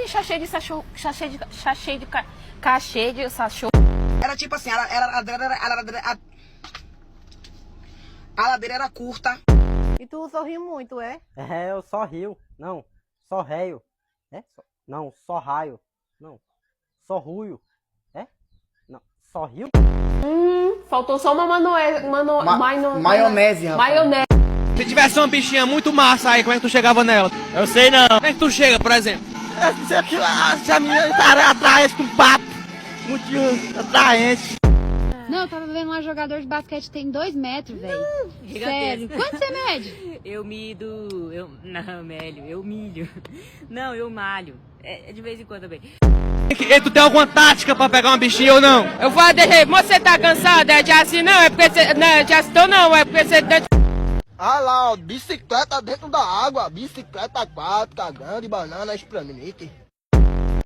sachê de sachô, sachê de cachê de sachô. Era tipo assim, a ladeira era curta. E tu sorri muito, é? É, eu só rio. Não, só reio. É? Não, só raio. Não, só ruio. É? Não, só rio. Faltou só uma Maionese, rapaz. maionese. Se tivesse uma bichinha muito massa aí, como é que tu chegava nela? Eu sei não. Como é que tu chega, por exemplo? Se a menina tá atraente com papo, muito atraente. Não, eu tava vendo um jogador de basquete tem 2 metros, velho. Sério. Quanto você mede? Eu mido. Não, Mélio, eu milho. Não, eu malho. É de vez em quando também. E tu tem alguma tática pra pegar uma bichinha ou não? Eu vou dizer, você tá cansado? É de assim não? É porque você. Não, de assim não, é porque você. Ah lá, ó, bicicleta dentro da água, bicicleta aquática, grande, banana, esplanete.